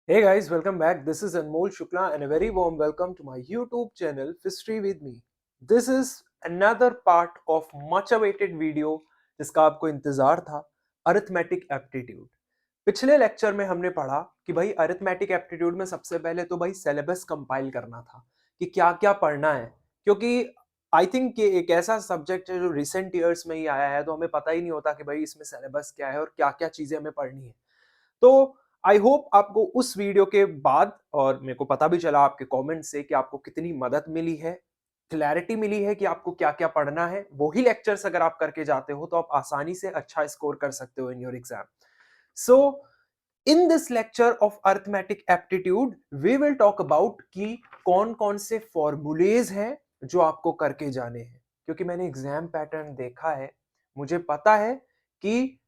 Hey guys, welcome back. This is Anmol Shukla and a very warm welcome to my YouTube channel History with Me. This is another part of much awaited video जिसका आपको इंतजार था, arithmetic aptitude. पिछले lecture में हमने पढ़ा कि भाई अरिथमेटिक एप्टीट्यूड में सबसे पहले तो भाई सिलेबस कंपाइल करना था कि क्या क्या पढ़ना है, क्योंकि आई थिंक ये एक ऐसा सब्जेक्ट है जो रिसेंट ईयर्स में ही आया है, तो हमें पता ही नहीं होता कि भाई इसमें सिलेबस क्या है और क्या क्या चीजें हमें पढ़नी है। तो आई होप आपको उस वीडियो के बाद, और मेरे को पता भी चला आपके कमेंट से कि आपको कितनी मदद मिली है, क्लैरिटी मिली है कि आपको क्या क्या पढ़ना है। वही लेक्चर्स अगर आप करके जाते हो तो आप आसानी से अच्छा स्कोर कर सकते हो in your exam. So in this lecture of arithmetic aptitude we will talk about कि कौन कौन से फॉर्मूलेज हैं जो आपको करके जाने हैं, क्योंकि मैंने एग्जाम पैटर्न देखा है, मुझे पता है कि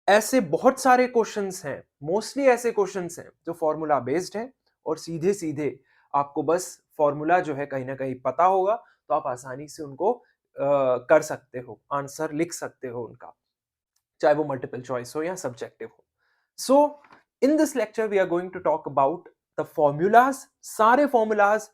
ऐसे बहुत सारे क्वेश्चंस हैं, मोस्टली ऐसे क्वेश्चंस हैं जो फॉर्मूला बेस्ड है और सीधे सीधे आपको बस फॉर्मूला जो है कहीं ना कहीं पता होगा तो आप आसानी से उनको कर सकते हो, आंसर लिख सकते हो उनका, चाहे वो मल्टीपल चॉइस हो या सब्जेक्टिव हो। So in this lecture we are going to talk about the formulas, सारे फॉर्मूलाज,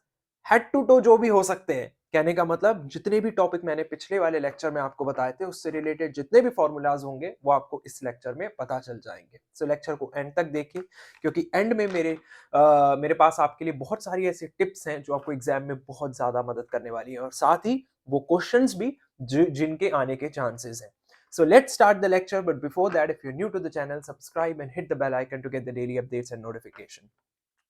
हेड टू टो जो भी हो सकते हैं। कहने का मतलब जितने भी टॉपिक मैंने पिछले वाले लेक्चर में आपको बताए थे उससे रिलेटेड जितने भी फॉर्मूलाज होंगे वो आपको इस लेक्चर में पता चल जाएंगे। सो लेक्चर को एंड तक देखिए, क्योंकि एंड में मेरे पास आपके लिए बहुत सारी ऐसी टिप्स हैं जो आपको एग्जाम में बहुत ज्यादा मदद करने वाली है, और साथ ही वो क्वेश्चंस भी जिनके आने के चांसेस हैं। So let's start the lecture, but before that, if you're new to the channel, subscribe and hit the bell icon to get the daily updates and notification.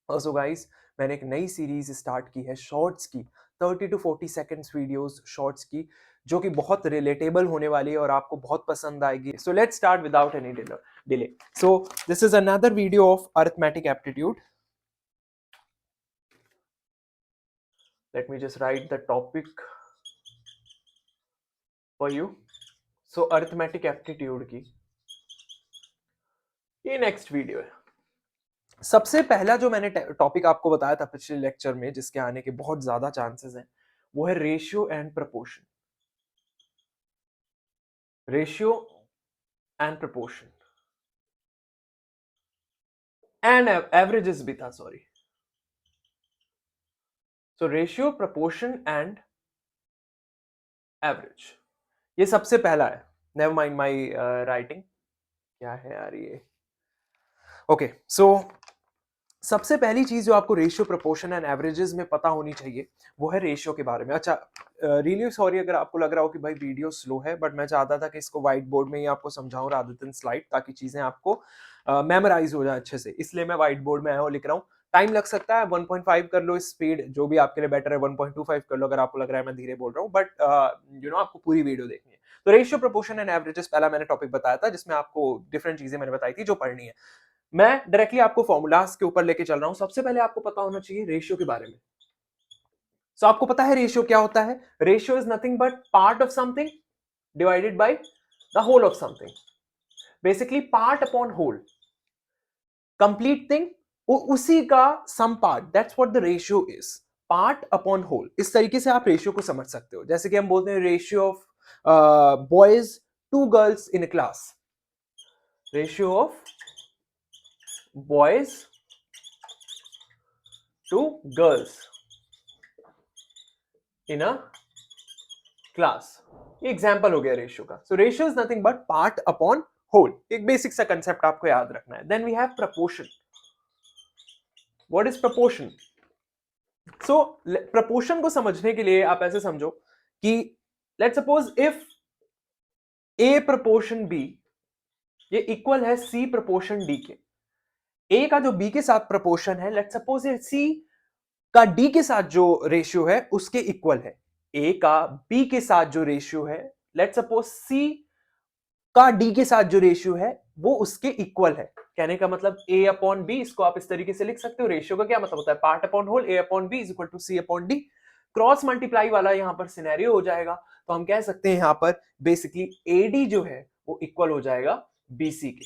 Also guys, मैंने एक नई series start की है shorts की, 30 to 40 seconds videos shorts की, जो कि बहुत रिलेटेबल होने वाली है और आपको बहुत पसंद आएगी। So let's start without any delay. So this is another video of arithmetic aptitude. Let me just write the topic for you. So arithmetic aptitude की ये नेक्स्ट वीडियो है। सबसे पहला जो मैंने टॉपिक आपको बताया था पिछले लेक्चर में जिसके आने के बहुत ज्यादा चांसेस हैं, वो है ratio and proportion. Ratio and proportion and averages भी था, sorry. So ratio, proportion and average, ये सबसे पहला है। नेवर माइंड माय राइटिंग, क्या है यार ये। ओके, सो सबसे पहली चीज जो आपको रेशियो, प्रोपोर्शन एंड एवरेजेस में पता होनी चाहिए वो है रेशियो के बारे में। अच्छा, रियली सॉरी अगर आपको लग रहा हो कि भाई वीडियो स्लो है, बट मैं चाहता था कि इसको व्हाइट बोर्ड में ही आपको समझाऊं रादर देन स्लाइड, ताकि चीजें आपको मेमोराइज हो जाए अच्छे से। इसलिए मैं व्हाइट बोर्ड में आया हूं, लिख रहा हूँ। टाइम लग सकता है, 1.5 कर लो स्पीड, जो भी आपके लिए बेटर है। 1.25 कर लो अगर आपको लग रहा है मैं धीरे बोल रहा हूँ, बट आपको पूरी वीडियो देखनी है। तो रेशियो, प्रोपोर्शन एंड एवरेजेस पहला मैंने टॉपिक बताया था, जिसमें आपको डिफरेंट चीजें मैंने बताई थी जो पढ़नी है। मैं डायरेक्टली आपको फॉर्मूलाज के ऊपर लेके चल रहा हूं। सबसे पहले आपको पता होना चाहिए रेशियो के बारे में। सो आपको पता है रेशियो क्या होता है? Ratio is nothing but part of something divided by the whole of something. Basically part upon whole, complete thing उसी का some part, that's what the ratio is. Part upon whole, इस तरीके से आप रेशियो को समझ सकते हो। जैसे कि हम बोलते हैं ratio of boys to girls in class, ratio of boys to girls in a class. ये एग्जांपल हो गया रेशियो का। So ratio is nothing but part upon whole, एक बेसिक सा कंसेप्ट आपको याद रखना है। Then we have proportion. What is proportion? So proportion को समझने के लिए आप ऐसे समझो कि let's suppose if A proportion B ये इक्वल है सी प्रपोर्शन डी के। ए का जो बी के साथ प्रपोर्शन है, लेट्स सपोज सी का डी के साथ जो रेशियो है उसके इक्वल है। ए का बी के साथ जो रेशियो है, लेट्स सपोज सी का डी के साथ जो रेशियो है वो उसके इक्वल है। कहने का मतलब ए अपॉन बी, इसको आप इस तरीके से लिख सकते हो। रेशियो का क्या मतलब होता है? Part upon whole, A upon B is equal to C upon D. Cross multiply वाला यहां पर सिनेरियो हो जाएगा, तो हम कह सकते हैं यहां पर बेसिकली एडी जो है वो इक्वल हो जाएगा बीसी के।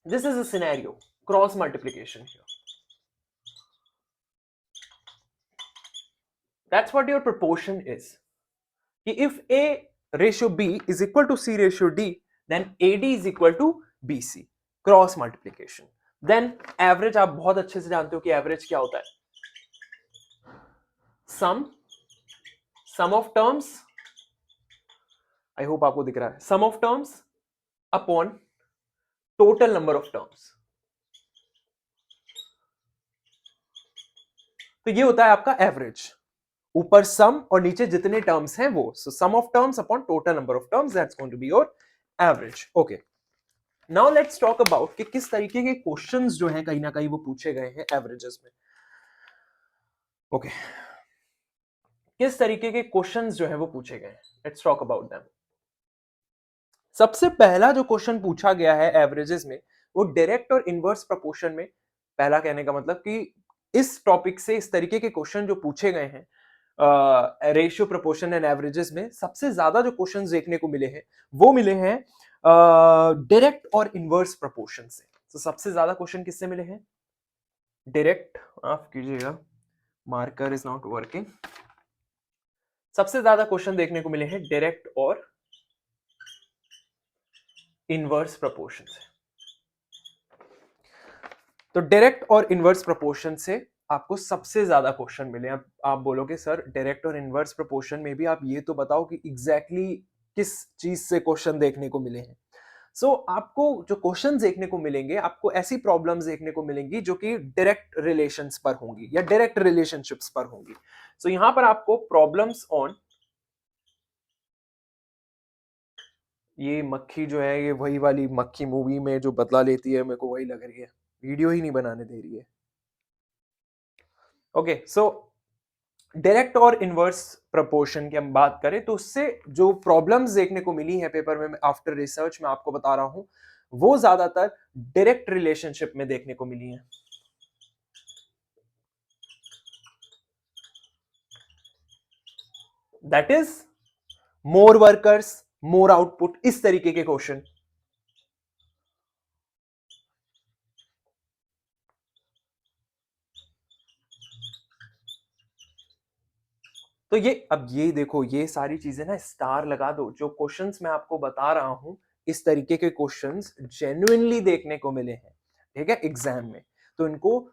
This is a scenario, cross multiplication here. That's what your proportion is. कि if A ratio B is equal to C ratio D, then AD is equal to BC, cross multiplication. Then average आप बहुत अच्छे से जानते हो कि average क्या होता है, sum of terms, I hope आपको दिख रहा है, sum of terms upon total number of terms. तो ये होता है आपका एवरेज, ऊपर सम और नीचे जितने टर्म्स हैं वो, so sum of terms upon total number of terms, that's going to be your average. Okay, now let's talk about कि किस तरीके के क्वेश्चंस जो हैं कहीं ना कहीं वो पूछे गए हैं एवरेजेस में। ओके, किस तरीके के क्वेश्चंस जो हैं वो पूछे गए हैं, लेट्स टॉक अबाउट देम। सबसे पहला जो क्वेश्चन पूछा गया है एवरेजेस में वो डायरेक्ट और इनवर्स प्रोपोर्शन में, पहला कहने का मतलब कि इस टॉपिक से इस तरीके के क्वेश्चन जो पूछे गए हैं रेशियो प्रोपोर्शन एंड एवरेजेस में, सबसे ज्यादा जो क्वेश्चंस देखने को मिले हैं वो मिले हैं डायरेक्ट और इनवर्स प्रोपोर्शन से। तो सबसे ज्यादा क्वेश्चन किससे मिले हैं, डायरेक्ट, माफ कीजिएगा मार्कर इज नॉट वर्किंग, सबसे ज्यादा क्वेश्चन देखने को मिले हैं डायरेक्ट और इनवर्स प्रोपोर्शन से। तो डायरेक्ट और इनवर्स प्रोपोर्शन से आपको सबसे ज्यादा क्वेश्चन मिले। अब आप बोलोगे सर डायरेक्ट और इनवर्स प्रोपोर्शन में भी आप ये तो बताओ कि एग्जैक्टली किस चीज से क्वेश्चन देखने को मिले हैं। सो आपको जो क्वेश्चन देखने को मिलेंगे, आपको ऐसी प्रॉब्लम्स देखने को मिलेंगी जो कि डायरेक्ट रिलेशंस पर होंगी या डायरेक्ट रिलेशनशिप्स पर होंगी। सो यहां पर आपको प्रॉब्लम्स ऑन, ये मक्खी जो है ये वही वाली मक्खी मूवी में जो बदला लेती है, मेरे को वही लग रही है, वीडियो ही नहीं बनाने दे रही है। ओके, सो डायरेक्ट और इनवर्स प्रोपोर्शन की हम बात करें तो उससे जो प्रॉब्लम्स देखने को मिली है पेपर में, आफ्टर रिसर्च में आपको बता रहा हूं, वो ज्यादातर डायरेक्ट रिलेशनशिप में देखने को मिली है। That is more workers more output, इस तरीके के क्वेश्चन। तो ये अब ये देखो, ये सारी चीजें ना स्टार लगा दो, जो क्वेश्चंस मैं आपको बता रहा हूं इस तरीके के क्वेश्चंस जेन्युइनली देखने को मिले हैं, ठीक है, एग्जाम में। तो इनको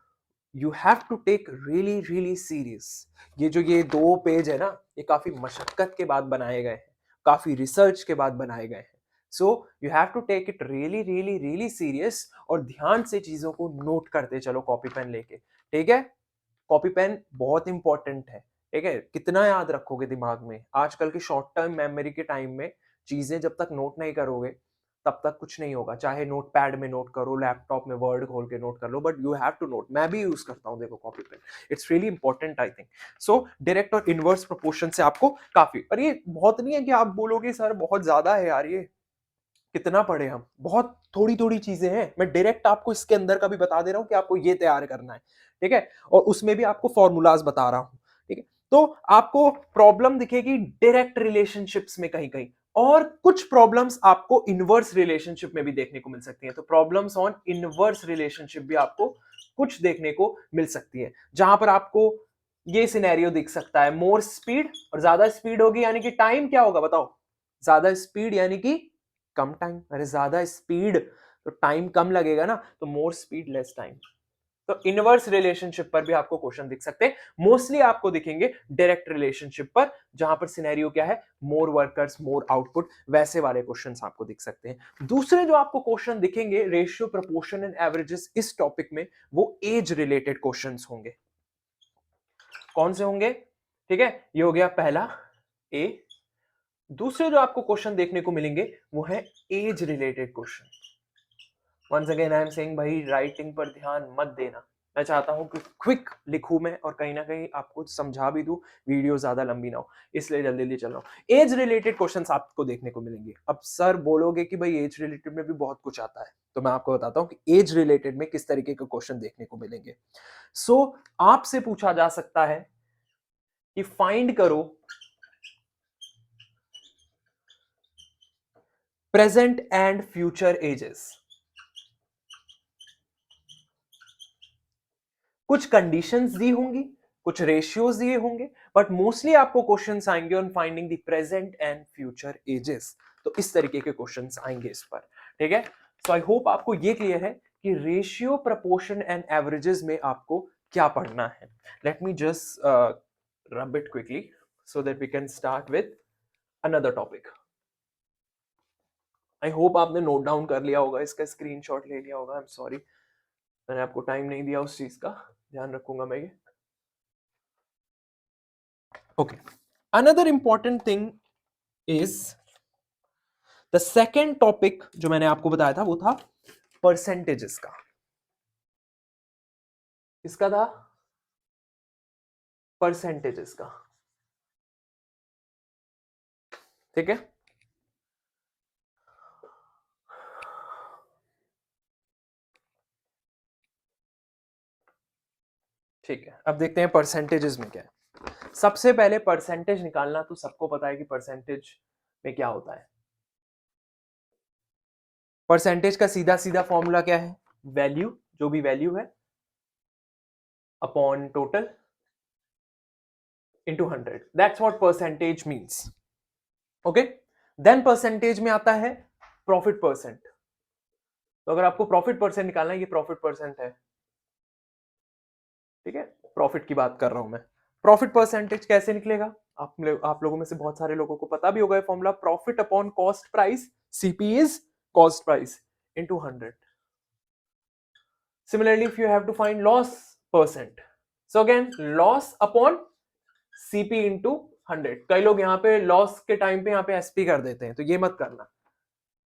you have to take really really serious. ये 2 पेज है ना, ये काफी मशक्कत के बाद बनाए गए हैं, काफी रिसर्च के बाद बनाए गए हैं। So you have to take it really really really serious और ध्यान से चीजों को नोट करते चलो कॉपी पेन लेके, ठीक है। कॉपी पेन बहुत इंपॉर्टेंट है, ठीक है। कितना याद रखोगे दिमाग में, आजकल के शॉर्ट टर्म मेमोरी के टाइम में चीजें जब तक नोट नहीं करोगे तब तक कुछ नहीं होगा। चाहे नोट पैड में नोट करो, लैपटॉप में वर्ड खोल के नोट कर लो, but you have to note. मैं भी यूज करता हूँ देखो copy pen, it's really important I think. So direct और इनवर्स प्रोपोर्शन से आपको काफी, और ये बहुत नहीं है कि आप बोलोगे सर बहुत ज्यादा है यार, ये कितना पढ़े हम, बहुत थोड़ी थोड़ी चीजें हैं। मैं डायरेक्ट आपको इसके अंदर का भी बता दे रहा हूं कि आपको ये तैयार करना है, ठीक है, और उसमें भी आपको फॉर्मूलाज बता रहा हूं, ठीक है। तो आपको प्रॉब्लम दिखेगी डायरेक्ट रिलेशनशिप्स में कहीं कहीं, और कुछ प्रॉब्लम्स आपको इनवर्स रिलेशनशिप में भी देखने को मिल सकती हैं। तो प्रॉब्लम्स ऑन इनवर्स रिलेशनशिप भी आपको कुछ देखने को मिल सकती है, जहां पर आपको ये सिनेरियो दिख सकता है, मोर स्पीड, और ज्यादा स्पीड होगी यानी कि टाइम क्या होगा बताओ, ज्यादा स्पीड यानी कि कम टाइम। अरे ज्यादा स्पीड तो टाइम कम लगेगा ना, तो मोर स्पीड लेस टाइम। तो इनवर्स रिलेशनशिप पर भी आपको क्वेश्चन दिख सकते हैं। मोस्टली आपको दिखेंगे डायरेक्ट रिलेशनशिप पर, जहां पर सिनेरियो क्या है, मोर वर्कर्स मोर आउटपुट, वैसे वाले क्वेश्चंस आपको दिख सकते हैं। दूसरे जो आपको क्वेश्चन दिखेंगे रेशियो प्रोपोर्शन एंड एवरेजेस इस टॉपिक में, वो एज रिलेटेड क्वेश्चंस होंगे। कौन से होंगे, ठीक है, ये हो गया पहला ए। दूसरे जो आपको क्वेश्चन देखने को मिलेंगे वो है age related question. Once again I am saying भाई राइटिंग पर ध्यान मत देना, मैं चाहता हूं कि क्विक लिखूं मैं और कहीं ना कहीं आपको समझा भी दूं, वीडियो ज्यादा लंबी ना हो, इसलिए जल्दी जल्दी चल रहा हूं। एज रिलेटेड क्वेश्चंस आपको देखने को मिलेंगे। अब सर बोलोगे कि भाई एज रिलेटेड में भी बहुत कुछ आता है, तो मैं आपको बताता हूं कि एज रिलेटेड में किस तरीके के क्वेश्चन देखने को मिलेंगे। सो आपसे पूछा जा सकता है कि फाइंड करो प्रेजेंट एंड फ्यूचर एजेस। कुछ कंडीशंस दी होंगी, कुछ रेशियोज दिए होंगे, बट मोस्टली आपको क्वेश्चंस आएंगे on finding the present and future ages. तो इस तरीके के क्वेश्चंस आएंगे इस पर, ठीक है। सो आई होप आपको ये क्लियर है कि रेशियो, प्रपोर्शन एंड एवरेजेस में आपको क्या पढ़ना है. Let me just rub it quickly so that we can start with another topic. I hope आपने नोट डाउन कर लिया होगा, इसका स्क्रीनशॉट ले लिया होगा. आई एम सॉरी, मैंने आपको टाइम नहीं दिया उस चीज का, ध्यान रखूंगा मैं ये. Okay, another important thing is the second topic जो मैंने आपको बताया था वो था परसेंटेजेस का. इसका था परसेंटेजेस का. ठीक है, ठीक है. अब देखते हैं परसेंटेजेस में क्या है. सबसे पहले परसेंटेज निकालना तो सबको पता है कि परसेंटेज में क्या होता है. परसेंटेज का सीधा सीधा फॉर्मूला क्या है? वैल्यू, जो भी वैल्यू है upon total into 100. That's what percentage means. Okay? Then percentage में आता है प्रॉफिट परसेंट. तो अगर आपको प्रॉफिट परसेंट निकालना है, ये प्रॉफिट परसेंट है. ठीक है, प्रॉफिट की बात कर रहा हूं मैं. प्रॉफिट परसेंटेज कैसे निकलेगा? आप लोगों में से बहुत सारे लोगों को पता भी होगा formula, profit upon cost price. CP is cost price into 100. Similarly, if you have to find loss percent, so again loss upon CP into 100. कई लोग यहाँ पे लॉस के टाइम पे यहाँ पे एसपी कर देते हैं, तो ये मत करना.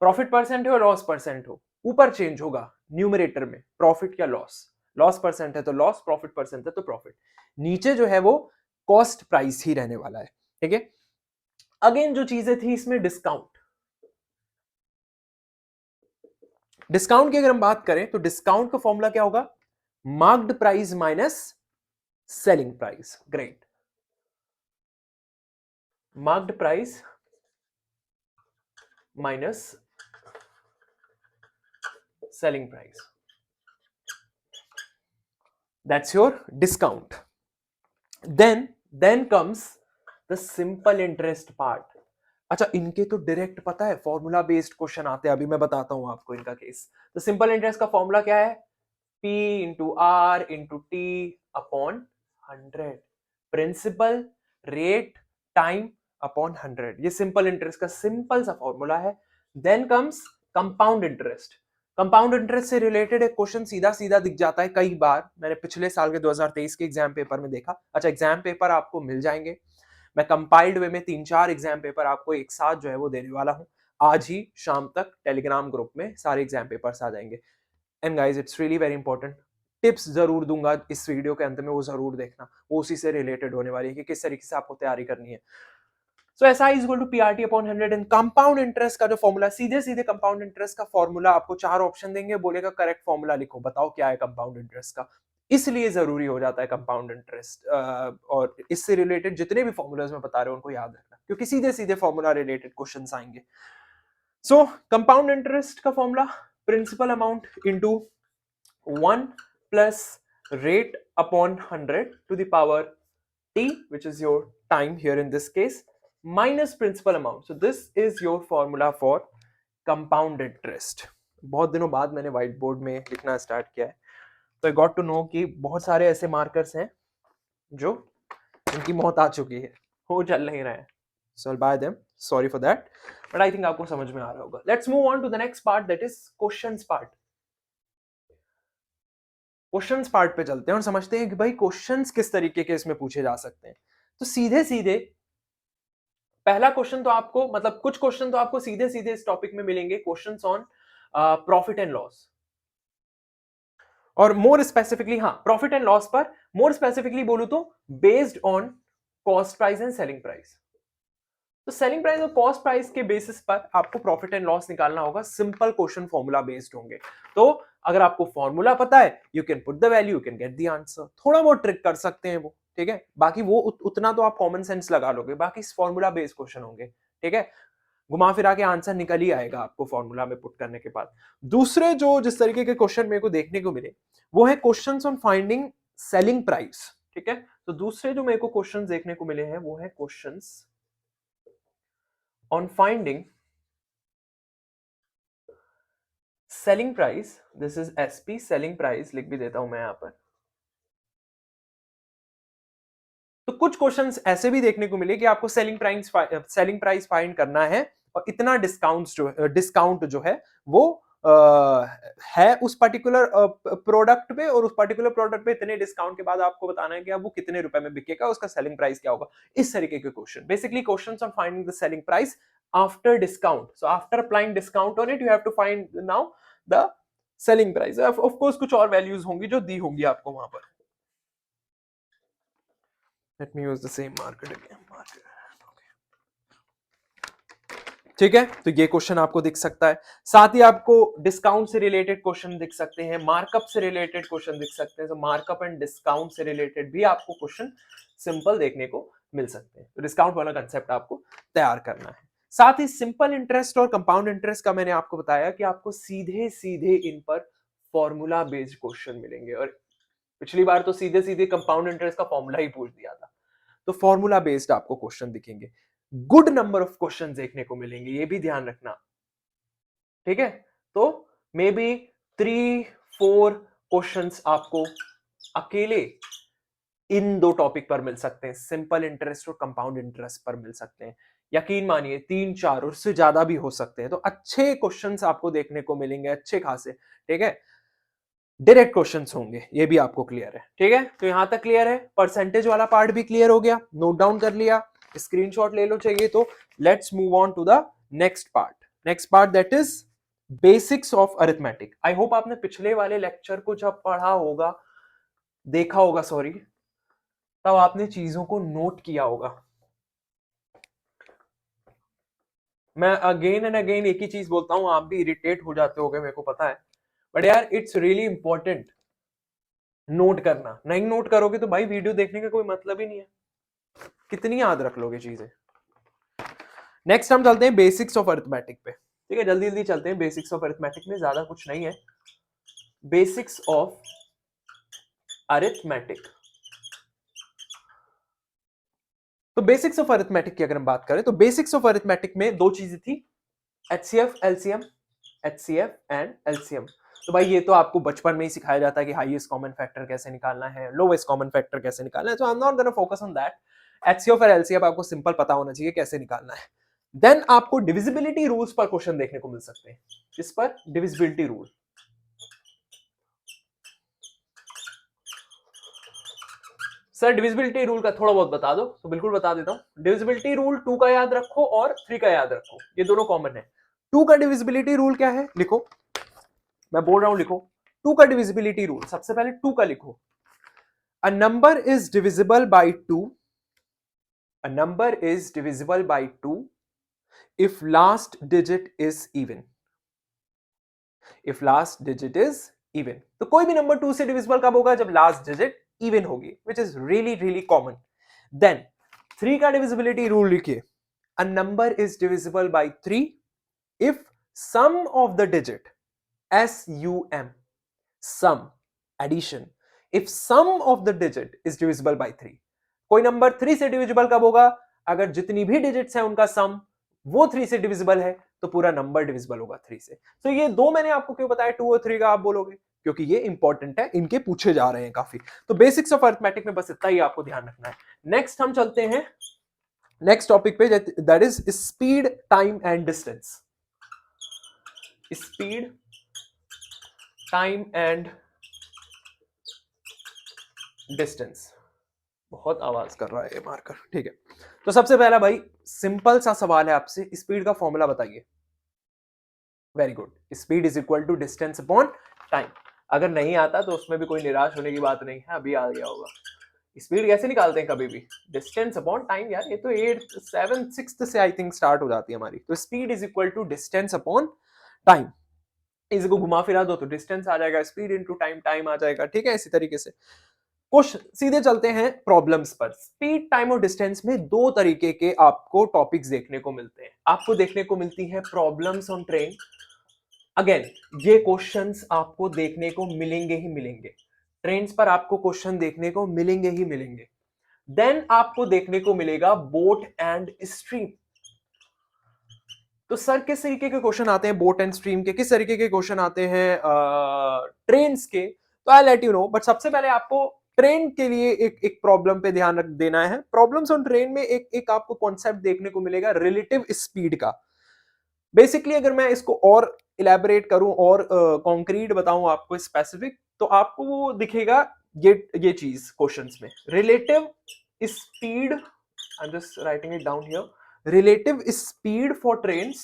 प्रॉफिट परसेंट हो लॉस परसेंट हो, ऊपर चेंज होगा न्यूमरेटर में प्रॉफिट या लॉस. लॉस परसेंट है तो लॉस, प्रॉफिट परसेंट है तो प्रॉफिट. नीचे जो है वो कॉस्ट प्राइस ही रहने वाला है. ठीक है. अगेन जो चीजें थी इसमें डिस्काउंट. डिस्काउंट की अगर हम बात करें तो डिस्काउंट का फॉर्मूला क्या होगा? Marked price minus selling price. Great. Marked price minus selling price. That's your discount. Then comes the simple interest part. अच्छा, इनके तो डायरेक्ट पता है, फॉर्मूला बेस्ड क्वेश्चन आते हैं. अभी मैं बताता हूं आपको इनका केस. तो सिंपल इंटरेस्ट का फॉर्मूला क्या है? P into R into T upon 100. Principal, rate, time upon 100. ये सिंपल इंटरेस्ट का सिंपल सा फॉर्मूला है. Then comes compound interest. Compound interest से रिलेटेड एक क्वेश्चन सीधा सीधा दिख जाता है कई बार. मैंने पिछले साल के 2023 के एग्जाम पेपर में देखा. अच्छा, एग्जाम पेपर आपको मिल जाएंगे. मैं कंपाइल्ड वे में 3-4 एग्जाम पेपर आपको एक साथ जो है वो देने वाला हूं. आज ही शाम तक टेलीग्राम ग्रुप में सारे एग्जाम पेपर्स आ जाएंगे. And guys, it's really very important. Tips जरूर दूंगा इस वीडियो के अंत में, वो जरूर देखना. वो उसी से रिलेटेड होने वाली है कि किस तरीके से आपको तैयारी करनी है. So S I is equal to PRT upon 100. And compound interest का जो फॉर्मूला, सीधे सीधे कंपाउंड इंटरेस्ट का फॉर्मूला आपको 4 ऑप्शन देंगे, बोलेगा करेक्ट फॉर्मूला लिखो, बताओ क्या है कंपाउंड इंटरेस्ट का. इसलिए जरूरी हो जाता है कंपाउंड इंटरेस्ट. और इससे रिलेटेड जितने भी फॉर्मूलाज मैं बता रहा हूं उनको याद रखना, क्योंकि सीधे सीधे फॉर्मूला रिलेटेड क्वेश्चंस आएंगे. सो कंपाउंड इंटरेस्ट का formula, principal amount into 1 plus rate upon 100 to the power t, which is your time here in this case, minus principal amount. So this is your formula for compound interest. बहुत दिनों बाद मैंने white board में लिखना start किया है, तो I got to know कि बहुत सारे ऐसे मार्कर्स हैं जो इनकी मौत आ चुकी है, वो चल नहीं रहे हैं. So I'll buy them. Sorry for that. But I think आपको समझ में आ रहा होगा. Let's move on to the next part, that is questions part. Questions part पे चलते हैं और समझते हैं कि भाई क्वेश्चंस किस तरीके के इसमें पूछे जा सकते हैं. तो सीधे सीधे पहला क्वेश्चन तो आपको, मतलब कुछ क्वेश्चन तो आपको सीधे सीधे इस टॉपिक में मिलेंगे, questions on profit and loss. और मोर स्पेसिफिकली, हाँ, प्रॉफिट एंड लॉस पर मोर स्पेसिफिकली बोलूं तो based on cost price and selling price. तो सेलिंग प्राइस और कॉस्ट प्राइस के बेसिस पर आपको प्रॉफिट एंड लॉस निकालना होगा. सिंपल क्वेश्चन फॉर्मूला बेस्ड होंगे. तो अगर आपको फॉर्मूला पता है, you can put the value, you can get the answer. थोड़ा बहुत ट्रिक कर सकते हैं वो, ठीक है. बाकी वो उतना तो आप कॉमन सेंस लगा लोगे. बाकी फॉर्मूला बेस्ड क्वेश्चन होंगे, ठीक है. घुमा फिरा के आंसर निकल ही आएगा आपको फॉर्मूला में पुट करने के बाद. दूसरे जो जिस तरीके के क्वेश्चन मेरे को देखने को मिले वो है questions on finding selling price, ठीक है. तो दूसरे जो मेरे को क्वेश्चंस देखने को मिले हैं वो है questions on finding selling price, this is SP selling price, लिख भी देता हूं मैं यहां पर। तो कुछ क्वेश्चंस ऐसे भी देखने को मिले कि आपको सेलिंग प्राइस फाइंड करना है और इतना डिस्काउंट जो है वो है उस पर्टिकुलर प्रोडक्ट पे, और उस पर्टिकुलर प्रोडक्ट पे इतने डिस्काउंट के बाद आपको बताना है कि अब वो कितने रुपए में बिकेगा, उसका सेलिंग प्राइस क्या होगा। इस तरीके के question, basically questions on finding the selling price after discount. So after applying discount on it you have to find now the selling price. Of course कुछ और वैल्यूज होंगी जो दी होंगी आपको वहां पर। Let me use the same market again. ठीक है, तो ये क्वेश्चन आपको दिख सकता है। साथ ही आपको डिस्काउंट से रिलेटेड क्वेश्चन दिख सकते हैं, मार्कअप से रिलेटेड क्वेश्चन दिख सकते हैं। तो मार्कअप एंड डिस्काउंट से रिलेटेड भी आपको क्वेश्चन सिंपल देखने को मिल सकते हैं। तो डिस्काउंट वाला कंसेप्ट आपको तैयार करना है। साथ ही सिंपल इंटरेस्ट और कंपाउंड इंटरेस्ट का मैंने आपको बताया कि आपको सीधे सीधे इन पर फॉर्मूला बेस्ड क्वेश्चन मिलेंगे, और पिछली बार तो सीधे सीधे कंपाउंड इंटरेस्ट का फॉर्मूला ही पूछ दिया था। तो फॉर्मूला बेस्ड आपको क्वेश्चन दिखेंगे, गुड नंबर ऑफ क्वेश्चन देखने को मिलेंगे, ये भी ध्यान रखना। ठीक है, तो मे बी 3-4 क्वेश्चंस आपको अकेले इन दो टॉपिक पर मिल सकते हैं, सिंपल इंटरेस्ट और कंपाउंड इंटरेस्ट पर मिल सकते हैं। यकीन मानिए 3-4 और से ज्यादा भी हो सकते हैं। तो अच्छे क्वेश्चंस आपको देखने को मिलेंगे, अच्छे खासे। ठीक है, डायरेक्ट क्वेश्चंस होंगे, ये भी आपको क्लियर है। ठीक है, तो यहां तक क्लियर है। परसेंटेज वाला पार्ट भी क्लियर हो गया, नोट डाउन कर लिया, स्क्रीनशॉट ले लो चाहिए तो। Let's move on to the next part that is basics of arithmetic. I hope आपने पिछले वाले लेक्चर को जब पढ़ा होगा, देखा होगा सॉरी, तब आपने चीजों को नोट किया होगा। मैं अगेन एंड अगेन एक ही चीज बोलता हूं, आप भी इरिटेट हो जाते होगे, मेरे को पता है, बट यार इट्स रियली इंपॉर्टेंट नोट करना। नहीं नोट करोगे तो भाई वीडियो देखने का कोई मतलब ही नहीं है, कितनी याद रख लोगे चीजें। नेक्स्ट हम चलते हैं बेसिक्स ऑफ अरिथमेटिक पे। ठीक है, जल्दी जल्दी चलते हैं। बेसिक्स ऑफ अरिथमेटिक में ज्यादा कुछ नहीं है। बेसिक्स ऑफ अरिथमेटिक, तो बेसिक्स ऑफ अरिथमेटिक की अगर हम बात करें तो बेसिक्स ऑफ अरिथमेटिक में दो चीजें थी, HCF LCM, HCF and LCM. तो भाई ये तो आपको बचपन में ही सिखाया जाता है कि हाईएस्ट कॉमन फैक्टर कैसे निकालना है, लोवेस्ट कॉमन फैक्टर कैसे निकालना है। तो I am not gonna focus on that. HCF और एलसीएम आपको सिंपल पता होना चाहिए कैसे निकालना है। देन आपको डिविजिबिलिटी रूल्स पर क्वेश्चन देखने को मिल सकते हैं। इस पर divisibility rule, sir divisibility rule का थोड़ा बहुत बता दो, तो बिल्कुल बता देता हूं। डिविजिबिलिटी रूल 2 का याद रखो और 3 का याद रखो, ये दोनों कॉमन है। 2 का डिविजिबिलिटी रूल क्या है, लिखो, मैं बोल रहा हूं लिखो। 2 का डिविजिबिलिटी रूल, सबसे पहले 2 का लिखो। A number is divisible by 2, a number is divisible by 2 if last digit is even, if last digit is even। तो कोई भी नंबर 2 से डिविजिबल कब होगा, जब लास्ट डिजिट इवन होगी, which is really really common। then 3 का divisibility rule लिखिए, a number is divisible by 3 if sum of the digit, sum, sum, addition, if sum of the digit is divisible by 3। कोई number 3 से divisible कब होगा, अगर जितनी भी digits हैं उनका सम वो 3 से डिविजिबल है, तो पूरा नंबर डिविजिबल होगा 3 से। तो ये दो मैंने आपको क्यों बताया 2 और 3 का, आप बोलोगे क्योंकि ये इंपॉर्टेंट है, इनके पूछे जा रहे हैं काफी। तो बेसिक्स ऑफ अरिथमेटिक में बस इतना ही आपको ध्यान रखना है। नेक्स्ट हम चलते हैं नेक्स्ट टॉपिक पे, that is speed, time and distance. Speed, time and distance. बहुत आवाज कर रहा है ये मार्कर। ठीक है, तो सबसे पहला भाई सिंपल सा सवाल है आपसे, स्पीड का फॉर्मूला बताइए। Very good, speed is equal to distance upon time. अगर नहीं आता तो उसमें भी कोई निराश होने की बात नहीं है, अभी आ गया होगा। स्पीड कैसे निकालते हैं कभी भी, डिस्टेंस अपॉन टाइम। यार ये तो 8th 7th 6th से आई थिंक स्टार्ट हो जाती है हमारी। तो speed is equal to distance upon time. इसको घुमा फिरा दो तो डिस्टेंस आ जाएगा, स्पीड इनटू टाइम, टाइम आ जाएगा। ठीक है, इसी तरीके से कुछ सीधे चलते हैं प्रॉब्लम्स पर। स्पीड, टाइम और डिस्टेंस में दो तरीके के आपको टॉपिक्स देखने को मिलते हैं। आपको देखने को मिलती है प्रॉब्लम्स ऑन ट्रेन। अगेन ये क्वेश्चंस आपको देखने को मिलेंगे ही मिलेंगे, ट्रेन्स पर आपको क्वेश्चन देखने को मिलेंगे ही मिलेंगे। देन आपको देखने को मिलेगा बोट एंड स्ट्रीम। तो सर किस तरीके के क्वेश्चन आते हैं बोट एंड स्ट्रीम के, किस तरीके के क्वेश्चन आते हैं ट्रेन्स के, तो I let you know. But सबसे पहले आपको ट्रेन के लिए एक प्रॉब्लम पे ध्यान रख देना है। प्रॉब्लम्स ऑन ट्रेन में एक आपको कॉन्सेप्ट देखने को मिलेगा रिलेटिव स्पीड का। बेसिकली अगर मैं इसको और इलेबोरेट करूं और कॉन्क्रीट बताऊं आपको स्पेसिफिक, तो आपको वो दिखेगा ये चीज क्वेश्चंस में, relative speed. I am just writing it down here, relative speed for trains,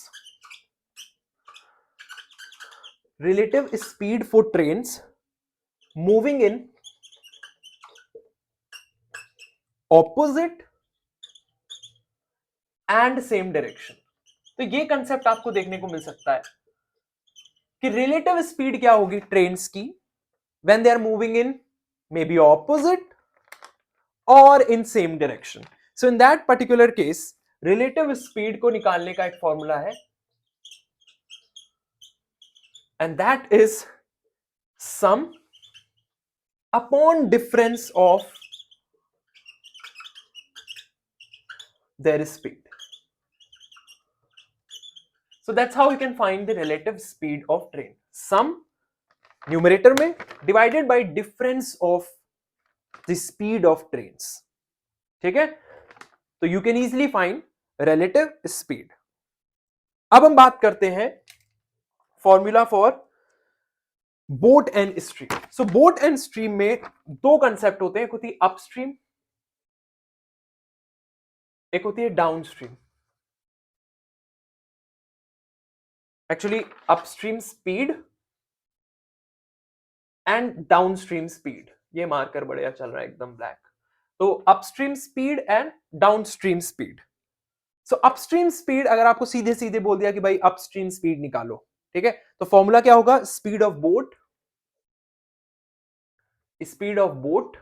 relative speed for trains moving in opposite and same direction। तो ये कंसेप्ट आपको देखने को मिल सकता है कि रिलेटिव स्पीड क्या होगी ट्रेन्स की when they are moving in maybe opposite or in same direction। so in that particular case relative speed को निकालने का एक फॉर्मूला है, and that is sum upon difference of their speed। so that's how you can find the relative speed of train, sum numerator में divided by difference of the speed of trains। ठीक है, तो you can easily find relative speed। अब हम बात करते हैं formula for boat and stream. So boat and stream में दो कंसेप्ट होते हैं, एक होती है अपस्ट्रीम, एक होती है down stream. Actually upstream speed and downstream speed, ये मार्कर बढ़िया चल रहा है एकदम ब्लैक। तो upstream speed and downstream speed. So upstream speed अगर आपको सीधे सीधे बोल दिया कि भाई अपस्ट्रीम स्पीड निकालो, ठीक है, तो फॉर्मूला क्या होगा, speed of boat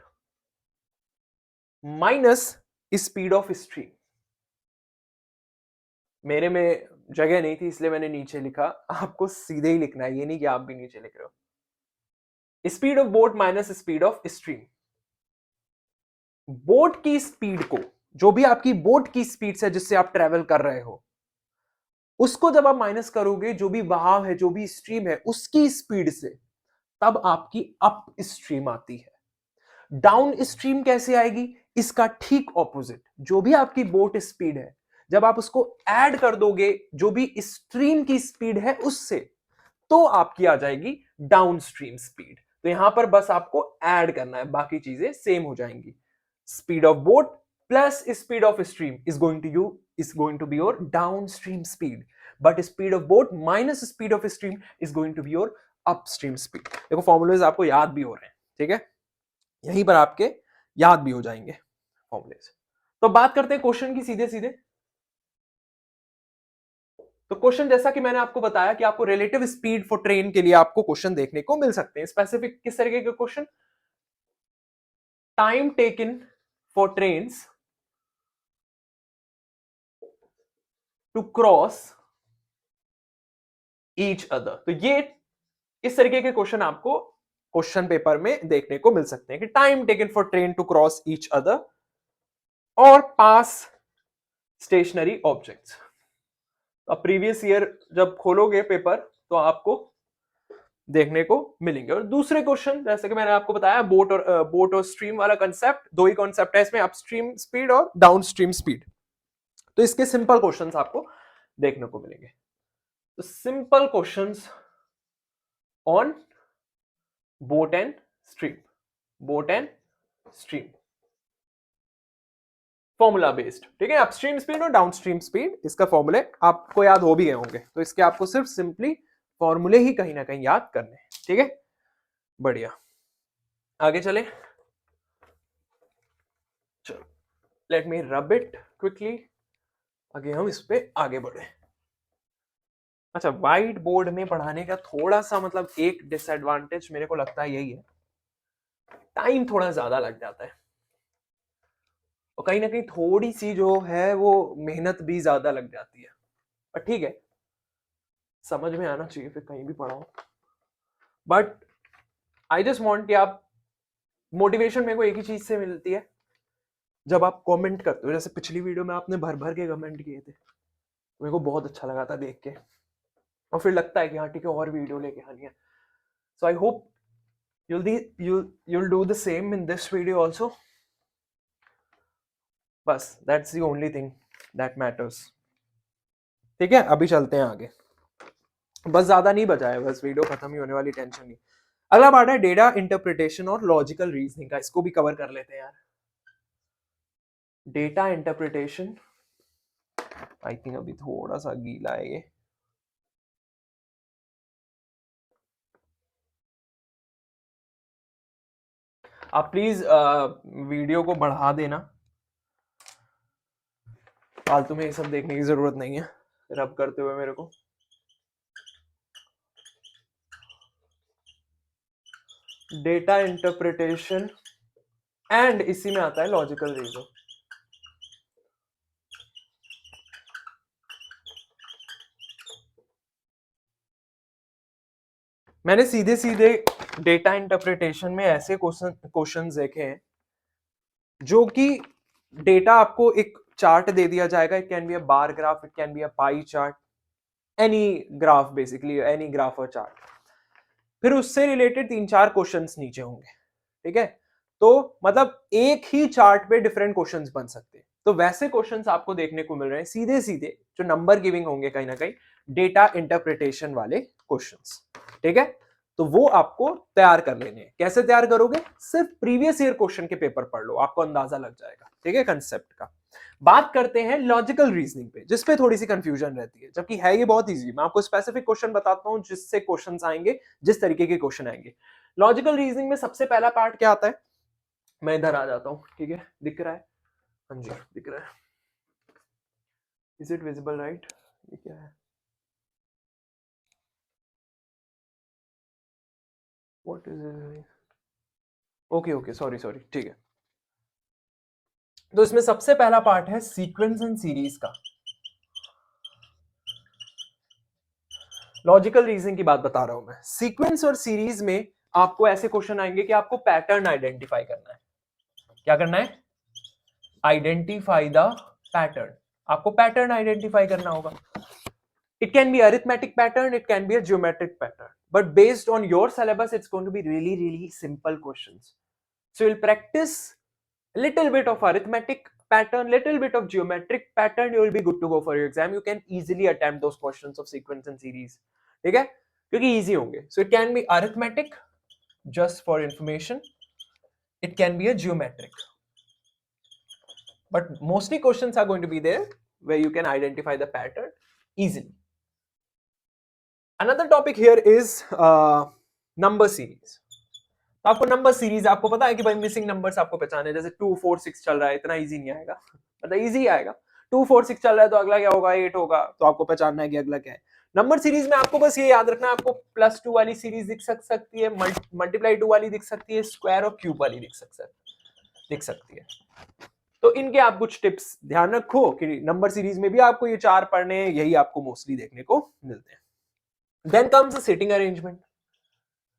minus speed of stream. मेरे में जगह नहीं थी इसलिए मैंने नीचे लिखा, आपको सीधे ही लिखना है, ये नहीं कि आप भी नीचे लिख रहे हो। Speed of boat minus speed of stream. Boat की स्पीड को, जो भी आपकी बोट की स्पीड से जिससे आप ट्रेवल कर रहे हो, उसको जब आप माइनस करोगे, जो भी बहाव है, जो भी स्ट्रीम है उसकी स्पीड से, तब आपकी अप स्ट्रीम आती है। डाउन स्ट्रीम कैसे आएगी, इसका ठीक ऑपोजिट, जो भी आपकी बोट स्पीड है, जब आप उसको ऐड कर दोगे जो भी स्ट्रीम की स्पीड है उससे, तो आपकी आ जाएगी डाउन स्ट्रीम स्पीड। तो यहां पर बस आपको ऐड करना है, बाकी चीजें सेम हो जाएंगी। Speed of boat plus speed of stream is going to be your downstream speed, but speed of boat minus speed of stream is going to be your upstream speed। देखो formulas आपको याद भी हो रहे हैं, ठीक है, यहीं पर आपके याद भी हो जाएंगे फॉर्मूलेज। तो बात करते हैं क्वेश्चन की सीधे सीधे। तो क्वेश्चन जैसा कि मैंने आपको बताया कि आपको रिलेटिव स्पीड फॉर ट्रेन के लिए आपको क्वेश्चन देखने को मिल सकते हैं। स्पेसिफिक किस तरीके के question, time taken for trains to cross each other. तो ये इस तरीके के क्वेश्चन आपको क्वेश्चन पेपर में देखने को मिल सकते हैं कि time taken for train to cross each other और पास स्टेशनरी ऑब्जेक्ट्स। अब प्रीवियस ईयर जब खोलोगे पेपर तो आपको देखने को मिलेंगे। और दूसरे क्वेश्चन जैसे कि मैंने आपको बताया, बोट और स्ट्रीम वाला कंसेप्ट, दो ही कॉन्सेप्ट है इसमें, अपस्ट्रीम स्पीड और डाउनस्ट्रीम स्पीड। तो इसके सिंपल क्वेश्चंस आपको देखने को मिलेंगे। तो simple questions on boat and stream, formula based, ठीक है, अपस्ट्रीम स्पीड और डाउनस्ट्रीम स्पीड, इसका फॉर्मूले आपको याद हो भी गए होंगे। तो इसके आपको सिर्फ सिंपली फॉर्मूले ही कहीं ना कहीं याद करने हैं, ठीक है, बढ़िया। आगे चले, चलो लेट मी रब इट क्विकली, आगे हम इस पे आगे बढ़े। अच्छा, व्हाइट बोर्ड में पढ़ाने का थोड़ा सा मतलब एक डिसएडवांटेज मेरे को लगता है यही है, टाइम थोड़ा ज्यादा लग जाता है और कहीं ना कहीं थोड़ी सी जो है वो मेहनत भी ज्यादा लग जाती है, पर ठीक है, समझ में आना चाहिए फिर कहीं भी पढ़ाओ। बट आई जस्ट वांट कि आप, मोटिवेशन मेरे को एक ही चीज से मिलती है, जब आप कमेंट करते हो, जैसे पिछली वीडियो में आपने भर भर के कमेंट किए थे, मेरे को बहुत अच्छा लगा था देख के, और फिर लगता है कि हाँ ठीक है और वीडियो लेके आनी है. So I hope you'll do the same in this video also. बस that's the only thing that matters. ठीक है, अभी चलते हैं आगे. बस ज्यादा नहीं बचा है, बस वीडियो खत्म ही होने वाली, टेंशन नहीं. अगला पार्ट है डेटा इंटरप्रिटेशन और लॉजिकल रीजनिंग का. इसको भी कवर कर लेते हैं यार. डेटा इंटरप्रिटेशन, आई थिंक अभी थोड़ा सा गीला है ये. आप प्लीज वीडियो को बढ़ा देना, फालतू में ये सब देखने की जरूरत नहीं है रब करते हुए मेरे को. डेटा इंटरप्रिटेशन एंड इसी में आता है लॉजिकल रीजनिंग. मैंने सीधे सीधे डेटा इंटरप्रिटेशन में ऐसे क्वेश्चंस देखे हैं जो कि डेटा आपको एक चार्ट दे दिया जाएगा. It can be a bar graph, it can be a pie chart, any graph, basically any graph और चार्ट. फिर उससे रिलेटेड 3-4 क्वेश्चंस नीचे होंगे. ठीक है, तो मतलब एक ही चार्ट पे डिफरेंट क्वेश्चंस बन सकते हैं. तो वैसे क्वेश्चंस आपको देखने को मिल रहे हैं सीधे सीधे, जो नंबर गिविंग होंगे कहीं ना कहीं, डेटा इंटरप्रिटेशन वाले क्वेश्चंस. ठीक है, तो वो आपको तैयार कर लेने हैं. कैसे तैयार करोगे? सिर्फ प्रीवियस ईयर क्वेश्चन के पेपर पढ़ लो, आपको अंदाजा लग जाएगा. ठीक है, कंसेप्ट का. बात करते हैं लॉजिकल रीजनिंग पे, जिसपे थोड़ी सी कंफ्यूजन रहती है, जबकि है ये बहुत इजी. मैं आपको स्पेसिफिक क्वेश्चन बताता हूं जिससे क्वेश्चंस आएंगे, जिस तरीके के क्वेश्चन आएंगे. लॉजिकल रीजनिंग में सबसे पहला पार्ट क्या आता है? मैं इधर आ जाता हूं. ठीक है, दिख रहा है? हाँ जी दिख रहा है. Is it visible right? ये क्या है? What is it? Okay okay, sorry sorry, ठीक है. तो इसमें सबसे पहला पार्ट है सीक्वेंस एंड सीरीज का. लॉजिकल रीजनिंग की बात बता रहा हूं मैं. सीक्वेंस और सीरीज में आपको ऐसे क्वेश्चन आएंगे कि आपको पैटर्न आइडेंटिफाई करना है. क्या करना है? Identify the pattern. आपको पैटर्न आइडेंटिफाई करना होगा. It can be arithmetic pattern, it can be a geometric pattern, but based on your syllabus it's going to be really simple questions. So you'll practice a little bit of arithmetic pattern, little bit of geometric pattern, you will be good to go for your exam. You can easily attempt those questions of sequence and series. ठीक है, क्योंकि easy होंगे. So it can be arithmetic, just for information, it can be a geometric, but mostly questions are going to be there where you can identify the pattern easily. Another topic here is number series. तो आपको number series, आपको पता है कि भाई missing numbers आपको पहचाने. जैसे 2 4 6 चल रहा है, इतना इजी नहीं आएगा, मतलब इजी आएगा. 2 4 6 चल रहा है तो अगला क्या होगा? 8 होगा. तो आपको पहचानना है कि अगला क्या है. नंबर सीरीज में आपको बस ये याद रखना है, आपको +2 वाली सीरीज दिख सकती है, ×2 वाली दिख सकती है, स्क्वायर और क्यूब वाली दिख सकती है. तो इनके आप कुछ टिप्स ध्यान रखो कि नंबर सीरीज में भी आपको ये 4 पढ़ने हैं, यही आपको मोस्टली देखने को मिलते हैं. Then comes the sitting arrangement.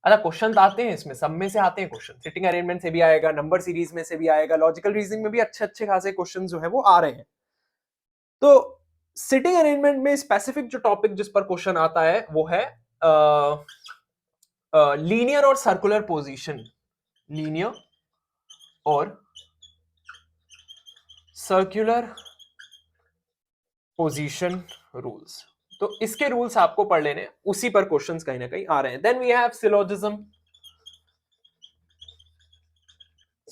अच्छा, क्वेश्चन आते हैं इसमें, सब में से आते हैं क्वेश्चन. सिटिंग अरेंजमेंट से भी आएगा, नंबर सीरीज में से भी आएगा, लॉजिकल रीजनिंग में भी अच्छे खासे क्वेश्चन जो है वो आ रहे हैं. तो सिटिंग अरेंजमेंट में स्पेसिफिक जो टॉपिक जिस पर क्वेश्चन आता है वो है लीनियर और सर्कुलर पोजीशन. लीनियर और सर्कुलर पोजीशन रूल्स. तो इसके रूल्स आपको पढ़ लेने, उसी पर क्वेश्चंस कहीं ना कहीं आ रहे हैं. Then we have syllogism.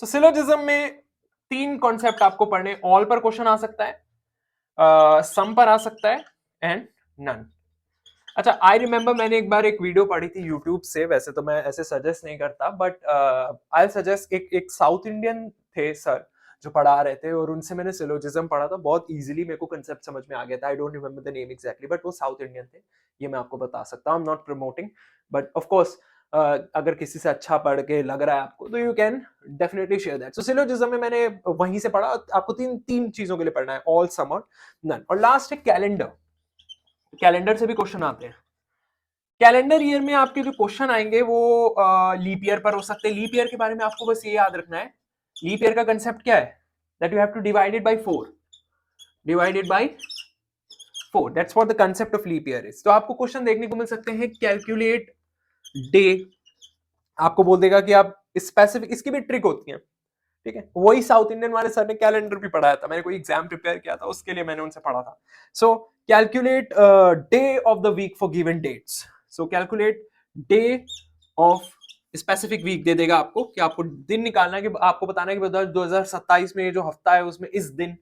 So syllogism में 3 कॉन्सेप्ट आपको पढ़ने. ऑल पर क्वेश्चन आ सकता है, सम पर आ सकता है, एंड नन. अच्छा, आई रिमेंबर मैंने एक बार एक वीडियो पढ़ी थी यूट्यूब से, वैसे तो मैं ऐसे सजेस्ट नहीं करता, बट आई सजेस्ट, एक साउथ इंडियन थे सर जो पढ़ा रहे थे, और उनसे मैंने सिलोजिज्म पढ़ा था. बहुत इजीली मेरे को कंसेप्ट समझ में आ गया था. I don't remember the name exactly, but वो साउथ इंडियन थे. ये मैं आपको बता सकता हूँ. I am not promoting, but of course अगर किसी से अच्छा पढ़ के लग रहा है आपको, तो you can definitely share that. So syllogism में मैंने वहीं से पढ़ा. आपको तीन चीजों के लिए पढ़ना है, ऑल, सम और नन. और लास्ट है कैलेंडर. कैलेंडर से भी क्वेश्चन आते हैं. कैलेंडर ईयर में आपके जो क्वेश्चन आएंगे वो लीप ईयर पर हो सकते हैं. लीप ईयर के बारे में आपको बस ये याद रखना है, लीप ईयर का कंसेप्ट क्या है, that you have to divide it by 4. Divided by 4, that's what the concept of leap year is. तो आपको क्वेश्चन देखने को मिल सकते हैं, कैलकुलेट डे, आपको बोल देगा कि आप स्पेसिफिक, इसकी भी ट्रिक होती है, ठीक है, वही साउथ इंडियन वाले सर ने कैलेंडर भी पढ़ाया था, मैंने कोई एग्जाम प्रिपेयर किया था उसके लिए मैंने उनसे पढ़ा था। So calculate day of the week for given dates. So calculate day of specific week दे देगा आपको, कि आपको दिन निकालना है, कि आपको बताना है कि 2027 में जो हफ्ता है उसमें इस दिन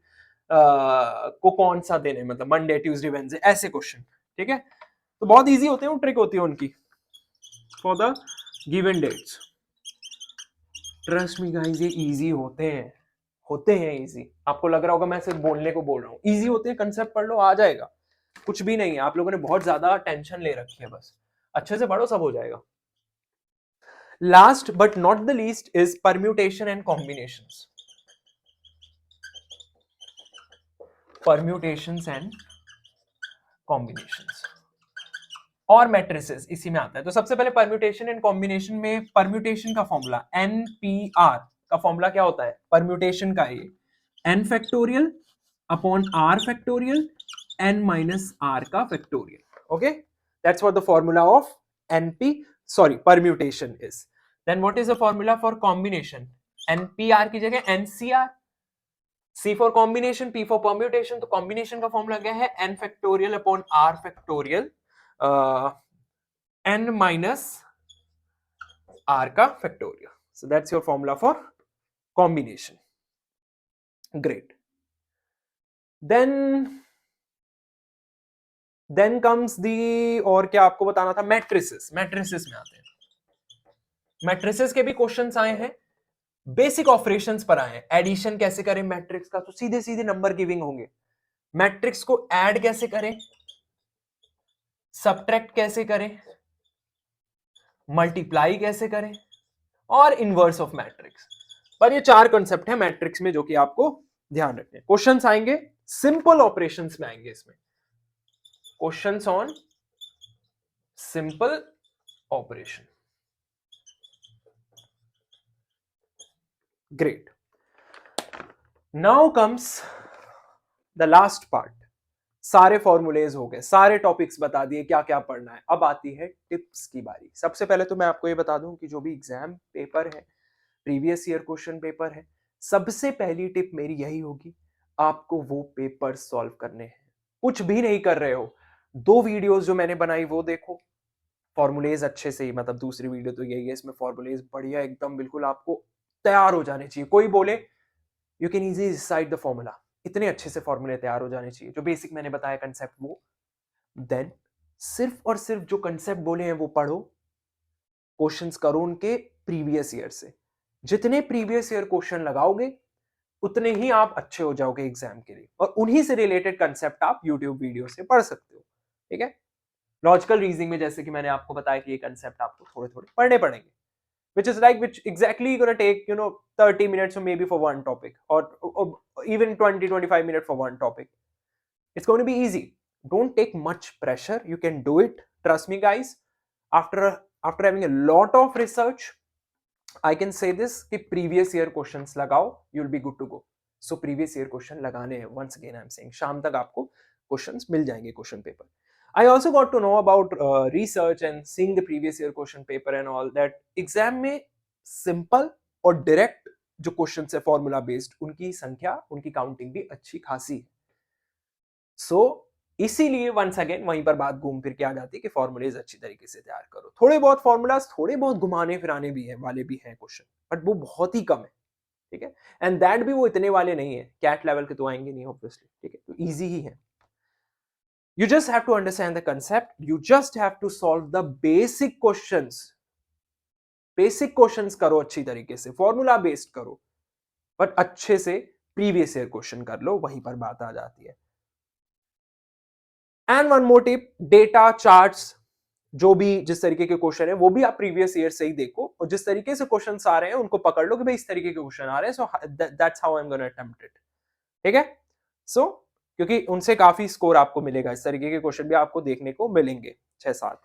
को कौन सा दिन है, मतलब मंडे ट्यूसडे वेडनेसडे, ऐसे क्वेश्चन, ठीक है। तो बहुत इजी होते हैं, वो ट्रिक होती है उनकी for the given dates. Trust me guys, ये इजी होते हैं इजी। आपको लग रहा होगा मैं सिर्फ बोलने को बोल रहा हूँ, इजी होते हैं, कंसेप्ट पढ़ लो आ जाएगा, कुछ भी नहीं है। आप लोगों ने बहुत ज्यादा टेंशन ले रखी है, बस अच्छे से पढ़ो सब हो जाएगा। Last but not the least is permutation and combinations. Permutations and combinations और मैट्रिसेस इसी में आता है। तो सबसे पहले परम्यूटेशन एंड कॉम्बिनेशन में, परम्यूटेशन का फॉर्मूला NPR का फॉर्मूला क्या होता है, परम्यूटेशन का ये n factorial upon r factorial n minus r का factorial. Okay, that's what the formula of permutation is. Then what is the formula for combination, NPR की जगह NCR, C for combination, P for permutation. तो combination का formula क्या है, n factorial upon r factorial n minus r का factorial. So that's your formula for combination. Great. Then comes the, और क्या आपको बताना था, मैट्रिसेस। मैट्रिसेस में आते हैं, मैट्रिसेस के भी क्वेश्चंस आए हैं, बेसिक ऑपरेशंस पर आए हैं। एडिशन कैसे करें मैट्रिक्स का, तो सीधे सीधे नंबर गिविंग होंगे। मैट्रिक्स को ऐड कैसे करें, सबट्रैक्ट कैसे करें, मल्टीप्लाई कैसे करें, और इनवर्स ऑफ मैट्रिक्स। पर ये 4 कंसेप्ट है मैट्रिक्स में जो कि आपको ध्यान रखने। क्वेश्चंस आएंगे सिंपल ऑपरेशंस में आएंगे, इसमें questions on simple operation. Great, now comes the last part. सारे फॉर्मूलेज हो गए, सारे टॉपिक्स बता दिए क्या क्या पढ़ना है, अब आती है टिप्स की बारी। सबसे पहले तो मैं आपको ये बता दूं कि जो भी एग्जाम पेपर है, प्रीवियस ईयर क्वेश्चन पेपर है, सबसे पहली टिप मेरी यही होगी, आपको वो पेपर सॉल्व करने हैं। कुछ भी नहीं कर रहे हो, 2 वीडियोस जो मैंने बनाई वो देखो, फॉर्मूलेज अच्छे से ही, मतलब दूसरी वीडियो तो यही है, इसमें फॉर्मूलेज बढ़िया एकदम बिल्कुल आपको तैयार हो जाने चाहिए। कोई बोले you can easily decide the formula, इतने अच्छे से फॉर्मूले तैयार हो जाने चाहिए, जो बेसिक मैंने बताया कंसेप्ट वो। देन सिर्फ और सिर्फ जो कंसेप्ट बोले हैं वो पढ़ो, क्वेश्चंस करो उनके प्रीवियस ईयर से। जितने प्रीवियस ईयर क्वेश्चन लगाओगे उतने ही आप अच्छे हो जाओगे एग्जाम के लिए, और उन्हीं से रिलेटेड कंसेप्ट आप यूट्यूब वीडियो से पढ़ सकते हो, ठीक है। लॉजिकल रीजनिंग में जैसे कि मैंने आपको बताया कि ये कंसेप्ट आपको थोड़े थोड़े पढ़ने पड़ेंगे, which exactly gonna take 30 minutes or maybe for one topic, or even 20-25 minutes for one topic. It's going to be easy. Don't take much pressure, you can do it, trust me guys. After having a lot of research, I can say this कि previous year questions लगाओ, you'll be good to go. So previous year question लगाने हैं, once again I'm saying, शाम तक आपको questions मिल जाएंगे question paper. I also got to know about research and seeing the previous year question paper and all that. Exam में simple और direct जो questions है formula based, उनकी संख्या, उनकी counting भी अच्छी खासी है। So इसीलिए वंस अगेन वहीं पर बात घूम फिर के आ जाती है कि फॉर्मूलेज अच्छी तरीके से तैयार करो। थोड़े बहुत फॉर्मूलाज, थोड़े बहुत घुमाने फिराने भी है वाले भी हैं क्वेश्चन, बट वो बहुत ही कम है, ठीक है। एंड दैट भी वो इतने वाले नहीं है, कैट लेवल के तो आएंगे नहीं ऑब्वियसली, ठीक है, तो इजी ही है। You just have to understand the concept, you just have to solve the basic questions. Basic questions करो अच्छी तरीके से, फॉर्मूला बेस्ड करो, बट अच्छे से प्रीवियस ईयर क्वेश्चन कर लो, वहीं पर बात आ जाती है। And one more tip, data charts, जो भी जिस तरीके के क्वेश्चन है वो भी आप प्रीवियस ईयर से ही देखो, और जिस तरीके से क्वेश्चंस आ रहे हैं उनको पकड़ लो कि भाई इस तरीके के क्वेश्चन आ रहे हैं, so that's how I am gonna attempt it, ठीक है। सो क्योंकि उनसे काफी स्कोर आपको मिलेगा, इस तरीके के क्वेश्चन भी आपको देखने को मिलेंगे 6-7।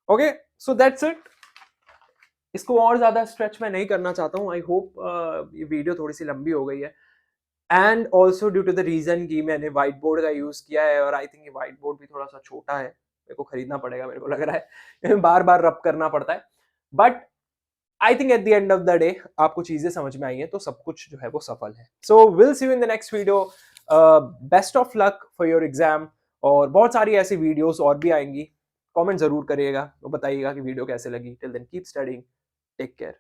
Okay, so that's it. इसको और ज्यादा स्ट्रेच मैं नहीं करना चाहता हूं, आई होप ये वीडियो थोड़ी सी लंबी हो गई है। And also due to the reason कि मैंने व्हाइट बोर्ड का यूज किया है, और आई थिंक ये व्हाइट बोर्ड भी थोड़ा सा छोटा है, मेरे को खरीदना पड़ेगा, मेरे को लग रहा है बार बार रब करना पड़ता है। But I think at the end of the day आपको चीजें समझ में आई हैं तो सब कुछ जो है वो सफल है। So will see you in the next video. Best of luck for your exam, और बहुत सारी ऐसी वीडियोस और भी आएंगी। कमेंट जरूर करिएगा, तो बताइएगा कि वीडियो कैसे लगी। Till then keep studying, take care.